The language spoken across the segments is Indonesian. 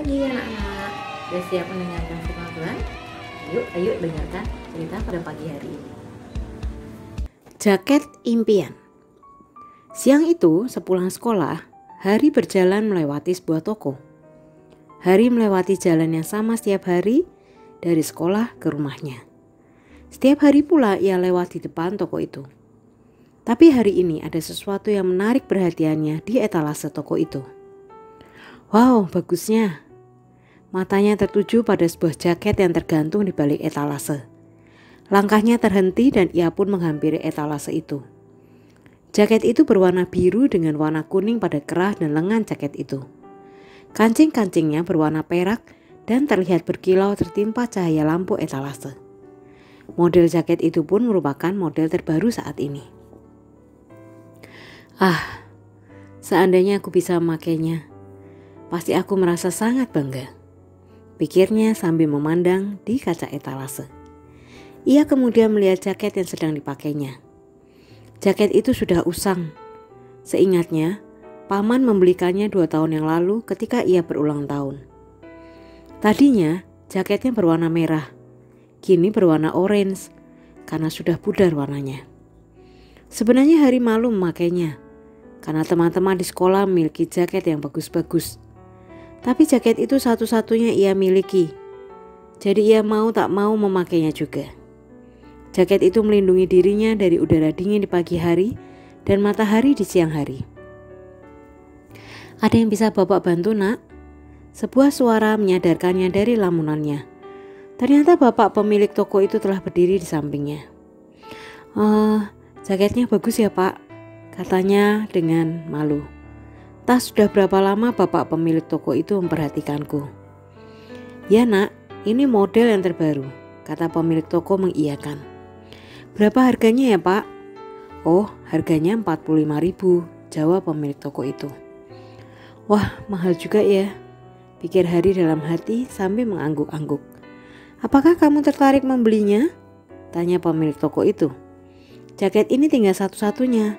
pagi anak-anak. Sudah siap mendengarkan firman Tuhan? Ayo dengarkan cerita pada pagi hari ini. Jaket impian. Siang itu, sepulang sekolah, Hari berjalan melewati sebuah toko. Hari melewati jalan yang sama setiap hari dari sekolah ke rumahnya. Setiap hari pula ia lewat di depan toko itu. Tapi hari ini ada sesuatu yang menarik perhatiannya di etalase toko itu. Wow, bagusnya. Matanya tertuju pada sebuah jaket yang tergantung di balik etalase. Langkahnya terhenti dan ia pun menghampiri etalase itu. Jaket itu berwarna biru dengan warna kuning pada kerah dan lengan jaket itu. Kancing-kancingnya berwarna perak dan terlihat berkilau tertimpa cahaya lampu etalase. Model jaket itu pun merupakan model terbaru saat ini. Seandainya aku bisa memakainya, pasti aku merasa sangat bangga, pikirnya sambil memandang di kaca etalase. Ia kemudian melihat jaket yang sedang dipakainya. Jaket itu sudah usang. Seingatnya, paman membelikannya 2 tahun yang lalu ketika ia berulang tahun. Tadinya, jaketnya berwarna merah. Kini berwarna orange karena sudah pudar warnanya. Sebenarnya Hari malu memakainya karena teman-teman di sekolah memiliki jaket yang bagus-bagus. Tapi jaket itu satu-satunya ia miliki. Jadi ia mau tak mau memakainya juga. Jaket itu melindungi dirinya dari udara dingin di pagi hari dan matahari di siang hari. Ada yang bisa Bapak bantu, Nak? Sebuah suara menyadarkannya dari lamunannya. Ternyata bapak pemilik toko itu telah berdiri di sampingnya. Jaketnya bagus ya, Pak, katanya dengan malu. Tak sudah berapa lama bapak pemilik toko itu memperhatikanku. Ya nak, ini model yang terbaru, kata pemilik toko mengiyakan. Berapa harganya ya Pak? Oh, harganya 45.000, jawab pemilik toko itu. Wah, mahal juga ya, pikir Hari dalam hati sambil mengangguk-angguk. Apakah kamu tertarik membelinya? Tanya pemilik toko itu. Jaket ini tinggal satu-satunya.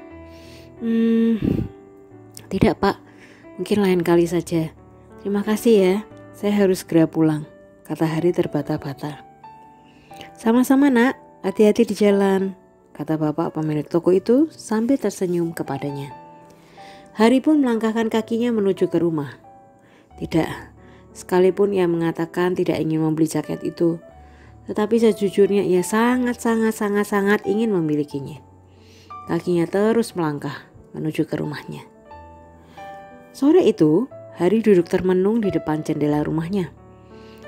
Tidak Pak, mungkin lain kali saja. Terima kasih ya, saya harus segera pulang, kata Hari terbata-bata. Sama-sama nak, hati-hati di jalan, kata bapak pemilik toko itu sambil tersenyum kepadanya. Hari pun melangkahkan kakinya menuju ke rumah. Tidak, sekalipun ia mengatakan tidak ingin membeli jaket itu, tetapi sejujurnya ia sangat ingin memilikinya. Kakinya terus melangkah menuju ke rumahnya. Sore itu, Hari duduk termenung di depan jendela rumahnya.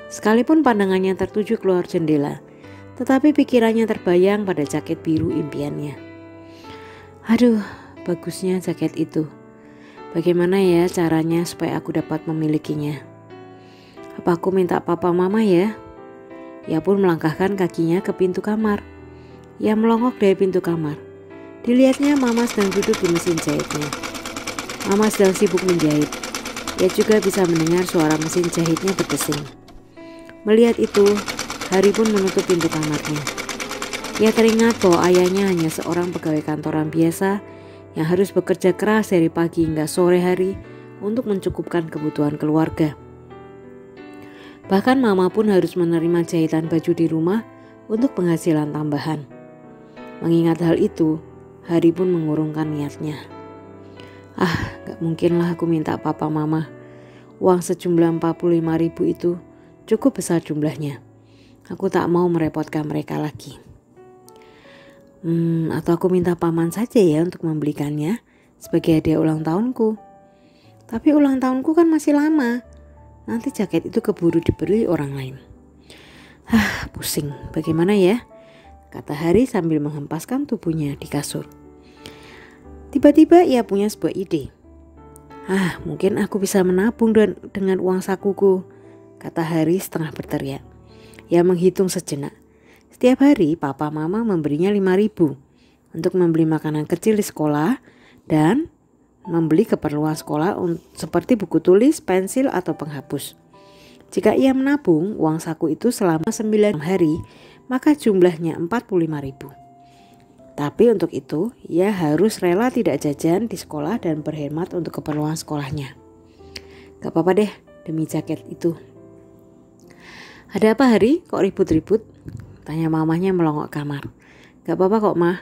Sekalipun pandangannya tertuju keluar jendela, tetapi pikirannya terbayang pada jaket biru impiannya. Aduh, bagusnya jaket itu. Bagaimana ya caranya supaya aku dapat memilikinya? Apa aku minta papa mama ya? Ia pun melangkahkan kakinya ke pintu kamar. Ia melongok dari pintu kamar. Dilihatnya mama sedang duduk di mesin jahitnya. Mama sedang sibuk menjahit. Ia juga bisa mendengar suara mesin jahitnya berdesing. Melihat itu, Hari pun menutup pintu kamarnya. Ia teringat bahwa ayahnya hanya seorang pegawai kantoran biasa yang harus bekerja keras dari pagi hingga sore hari untuk mencukupkan kebutuhan keluarga. Bahkan mama pun harus menerima jahitan baju di rumah untuk penghasilan tambahan. Mengingat hal itu, Hari pun mengurungkan niatnya. Gak mungkinlah aku minta papa mama. Uang sejumlah 45.000 itu cukup besar jumlahnya. Aku tak mau merepotkan mereka lagi. Atau aku minta paman saja ya untuk membelikannya sebagai hadiah ulang tahunku. Tapi ulang tahunku kan masih lama. Nanti jaket itu keburu dibeli orang lain. Pusing, bagaimana ya? Kata Hari sambil menghempaskan tubuhnya di kasur. Tiba-tiba ia punya sebuah ide. Mungkin aku bisa menabung dengan uang sakuku, kata Hari setengah berteriak. Ia menghitung sejenak. Setiap hari papa mama memberinya 5.000 untuk membeli makanan kecil di sekolah dan membeli keperluan sekolah seperti buku tulis, pensil atau penghapus. Jika ia menabung uang saku itu selama 9 hari, maka jumlahnya 45.000. Tapi untuk itu, ia harus rela tidak jajan di sekolah dan berhemat untuk keperluan sekolahnya. Gak apa-apa deh, demi jaket itu. "Ada apa Hari? Kok ribut-ribut?" tanya mamahnya melongok kamar. "Gak apa-apa kok Mah."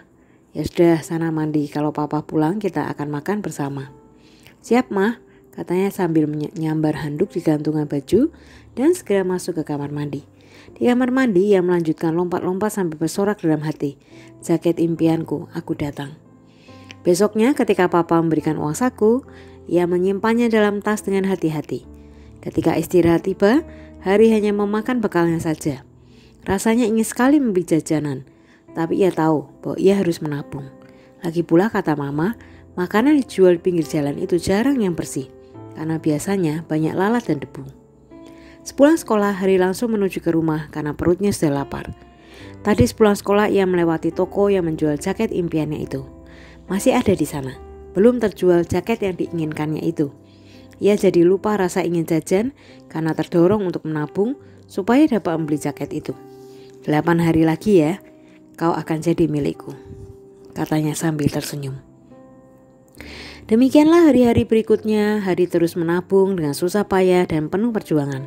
"Ya sudah, sana mandi. Kalau papa pulang kita akan makan bersama." "Siap Mah," katanya sambil menyambar handuk di gantungan baju dan segera masuk ke kamar mandi. Di kamar mandi ia melanjutkan lompat-lompat sampai bersorak dalam hati. "Jaket impianku, aku datang." Besoknya ketika papa memberikan uang saku, ia menyimpannya dalam tas dengan hati-hati. Ketika istirahat tiba, Hari hanya memakan bekalnya saja. Rasanya ingin sekali membeli jajanan, tapi ia tahu bahwa ia harus menabung. Lagi pula kata mama, makanan dijual di pinggir jalan itu jarang yang bersih, karena biasanya banyak lalat dan debu. Sepulang sekolah, Hari langsung menuju ke rumah karena perutnya sudah lapar. Tadi sepulang sekolah ia melewati toko yang menjual jaket impiannya itu. Masih ada di sana, belum terjual jaket yang diinginkannya itu. Ia jadi lupa rasa ingin jajan karena terdorong untuk menabung supaya dapat membeli jaket itu. 8 hari lagi ya, kau akan jadi milikku, katanya sambil tersenyum. Demikianlah hari-hari berikutnya. Hari terus menabung dengan susah payah dan penuh perjuangan.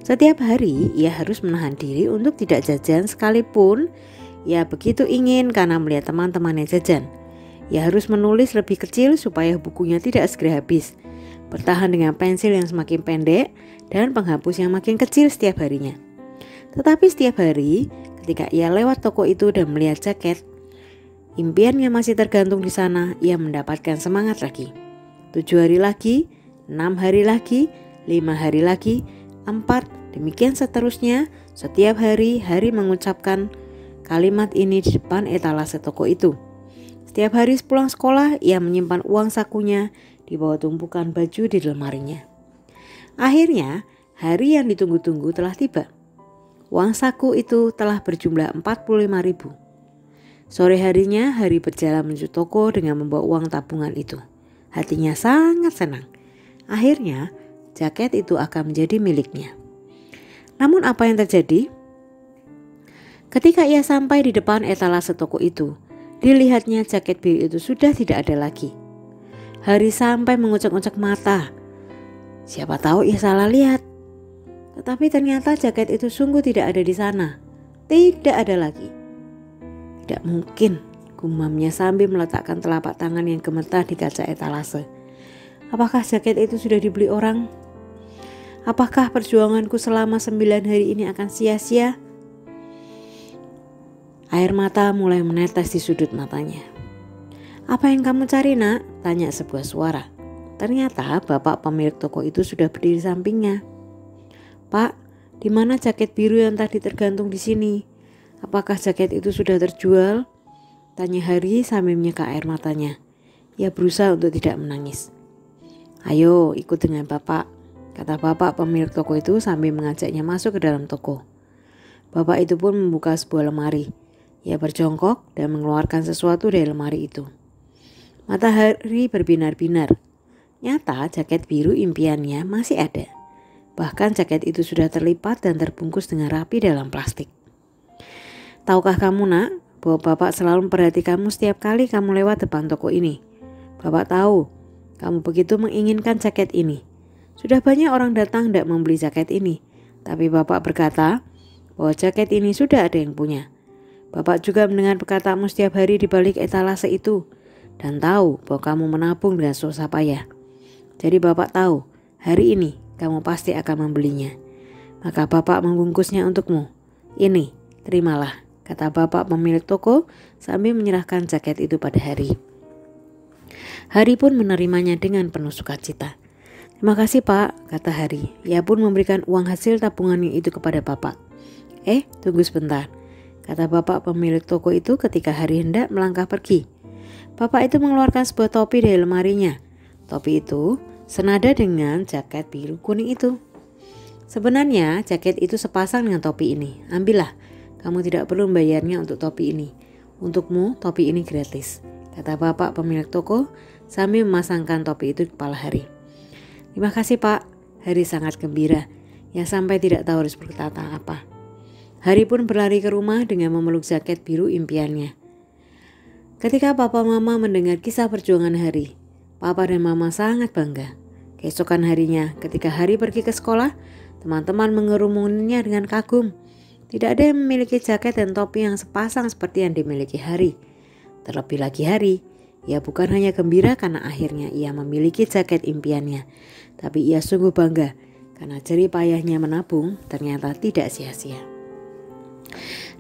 Setiap hari ia harus menahan diri untuk tidak jajan sekalipun ia begitu ingin karena melihat teman-temannya jajan. Ia harus menulis lebih kecil supaya bukunya tidak segera habis. Bertahan dengan pensil yang semakin pendek dan penghapus yang makin kecil setiap harinya. Tetapi setiap hari ketika ia lewat toko itu dan melihat jaket impiannya masih tergantung di sana, ia mendapatkan semangat lagi. 7 hari lagi, 6 hari lagi, 5 hari lagi, 4, demikian seterusnya. Setiap hari Hari mengucapkan kalimat ini di depan etalase toko itu. Setiap hari sepulang sekolah ia menyimpan uang sakunya di bawah tumpukan baju di lemarinya. Akhirnya hari yang ditunggu-tunggu telah tiba. Uang saku itu telah berjumlah 45.000. Sore harinya Hari berjalan menuju toko dengan membawa uang tabungan itu. Hatinya sangat senang. Akhirnya jaket itu akan menjadi miliknya. Namun apa yang terjadi? Ketika ia sampai di depan etalase toko itu, dilihatnya jaket biru itu sudah tidak ada lagi. Hari sampai mengucek-ucek mata. Siapa tahu ia salah lihat. Tetapi ternyata jaket itu sungguh tidak ada di sana. Tidak ada lagi. Tidak mungkin, gumamnya sambil meletakkan telapak tangan yang gemetar di kaca etalase. Apakah jaket itu sudah dibeli orang? Apakah perjuanganku selama 9 hari ini akan sia-sia? Air mata mulai menetes di sudut matanya. "Apa yang kamu cari, Nak?" tanya sebuah suara. Ternyata bapak pemilik toko itu sudah berdiri di sampingnya. "Pak, di mana jaket biru yang tadi tergantung di sini? Apakah jaket itu sudah terjual?" tanya Hari sambil menyeka air matanya. Ia berusaha untuk tidak menangis. "Ayo ikut dengan bapak," kata bapak pemilik toko itu sambil mengajaknya masuk ke dalam toko. Bapak itu pun membuka sebuah lemari. Ia berjongkok dan mengeluarkan sesuatu dari lemari itu. Mata Hari berbinar-binar. Nyata jaket biru impiannya masih ada. Bahkan jaket itu sudah terlipat dan terbungkus dengan rapi dalam plastik. "Tahukah kamu, Nak, bahwa bapak selalu memperhatikanmu setiap kali kamu lewat depan toko ini? Bapak tahu kamu begitu menginginkan jaket ini. Sudah banyak orang datang tidak membeli jaket ini, tapi bapak berkata bahwa jaket ini sudah ada yang punya. Bapak juga mendengar perkataanmu setiap hari di balik etalase itu dan tahu bahwa kamu menabung dengan susah payah. Jadi bapak tahu hari ini kamu pasti akan membelinya. Maka bapak membungkusnya untukmu. Ini, terimalah," kata bapak pemilik toko sambil menyerahkan jaket itu pada Hari. Hari pun menerimanya dengan penuh sukacita. "Terima kasih Pak," kata Hari. Ia pun memberikan uang hasil tabungannya itu kepada bapak. Tunggu sebentar," kata bapak pemilik toko itu ketika Hari hendak melangkah pergi. Bapak itu mengeluarkan sebuah topi dari lemarinya. Topi itu senada dengan jaket biru kuning itu. "Sebenarnya jaket itu sepasang dengan topi ini. Ambillah, kamu tidak perlu membayarnya untuk topi ini. Untukmu topi ini gratis," kata bapak pemilik toko sambil memasangkan topi itu di kepala Hari. "Terima kasih Pak." Hari sangat gembira. Ia sampai tidak tahu harus berkata apa. Hari pun berlari ke rumah dengan memeluk jaket biru impiannya. Ketika papa mama mendengar kisah perjuangan Hari, papa dan mama sangat bangga. Keesokan harinya, ketika Hari pergi ke sekolah, teman-teman mengerumuninya dengan kagum. Tidak ada yang memiliki jaket dan topi yang sepasang seperti yang dimiliki Hari. Terlebih lagi Hari, ia bukan hanya gembira karena akhirnya ia memiliki jaket impiannya, tapi ia sungguh bangga karena jerih payahnya menabung ternyata tidak sia-sia.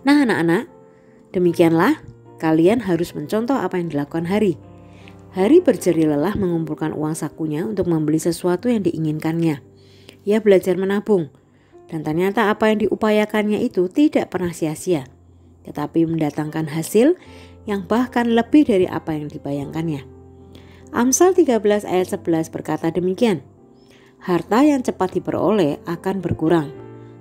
Nah anak-anak, demikianlah kalian harus mencontoh apa yang dilakukan Hari. Hari berjerih lelah mengumpulkan uang sakunya untuk membeli sesuatu yang diinginkannya. Ia belajar menabung, dan ternyata apa yang diupayakannya itu tidak pernah sia-sia, tetapi mendatangkan hasil yang bahkan lebih dari apa yang dibayangkannya. Amsal 13 ayat 11 berkata demikian, harta yang cepat diperoleh akan berkurang,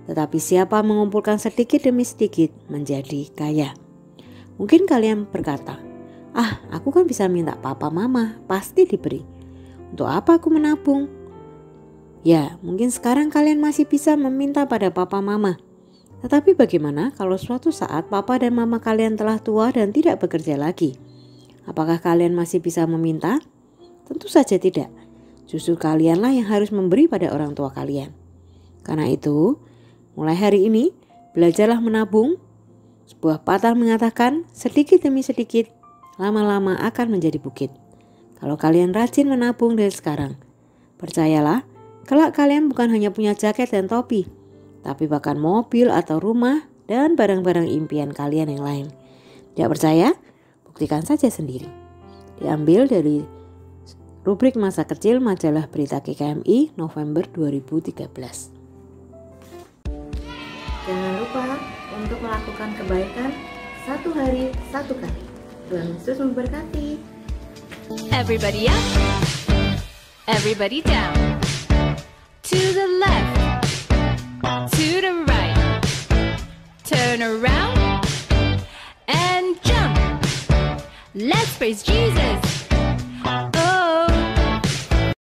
tetapi siapa mengumpulkan sedikit demi sedikit menjadi kaya. Mungkin kalian berkata, aku kan bisa minta papa mama, pasti diberi. Untuk apa aku menabung? Ya, mungkin sekarang kalian masih bisa meminta pada papa mama. Tetapi bagaimana kalau suatu saat papa dan mama kalian telah tua dan tidak bekerja lagi? Apakah kalian masih bisa meminta? Tentu saja tidak. Justru kalianlah yang harus memberi pada orang tua kalian. Karena itu, mulai hari ini, belajarlah menabung. Sebuah patah mengatakan, sedikit demi sedikit, lama-lama akan menjadi bukit. Kalau kalian rajin menabung dari sekarang, percayalah, kelak kalian bukan hanya punya jaket dan topi, tapi bahkan mobil atau rumah dan barang-barang impian kalian yang lain. Tidak percaya? Buktikan saja sendiri. Diambil dari rubrik masa kecil majalah Berita GKMI November 2013. Jangan lupa untuk melakukan kebaikan satu hari satu kali. Tuhan Yesus memberkati. Everybody up, everybody down, to the left, to the right, turn around and jump. Let's praise Jesus.